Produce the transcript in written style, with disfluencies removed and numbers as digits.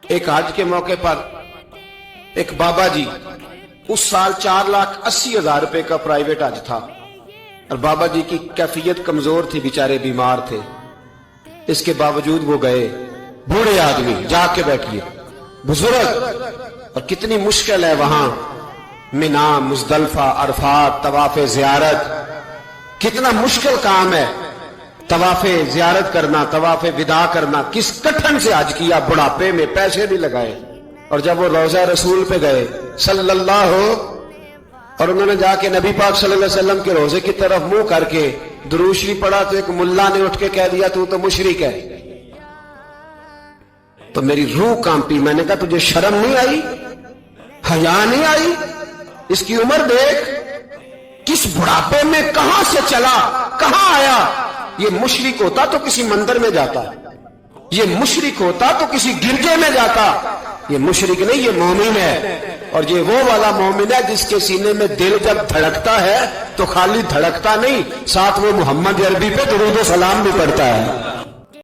ایک حج کے موقع پر ایک بابا جی، اس سال 4,80,000 روپے کا پرائیویٹ حج تھا، اور بابا جی کی کیفیت کمزور تھی، بیچارے بیمار تھے۔ اس کے باوجود وہ گئے، بوڑھے آدمی، جا کے بیٹھیے، بزرگ، اور کتنی مشکل ہے وہاں منا، مزدلفہ، عرفات، طواف زیارت، کتنا مشکل کام ہے طواف زیارت کرنا، طواف وداع کرنا۔ کس کٹھن سے حج کیا، بڑھاپے میں، پیسے بھی لگائے، اور جب وہ روضہ رسول پہ گئے صلی اللہ، اور انہوں نے جا کے نبی پاک صلی اللہ علیہ وسلم کے روضے کی طرف منہ کر کے درود شریف پڑھا، تو ایک ملا نے اٹھ کے کہہ دیا تو تو مشرک ہے۔ تو میری روح کانپی، میں نے کہا تجھے شرم نہیں آئی، حیا نہیں آئی؟ اس کی عمر دیکھ، کس بڑھاپے میں کہاں سے چلا، کہاں آیا۔ یہ مشرک ہوتا تو کسی مندر میں جاتا، یہ مشرک ہوتا تو کسی گرجے میں جاتا، یہ مشرک نہیں، یہ مومن ہے۔ اور یہ وہ والا مومن ہے جس کے سینے میں دل جب دھڑکتا ہے تو خالی دھڑکتا نہیں، ساتھ وہ محمد عربی پہ درود و سلام بھی پڑھتا ہے۔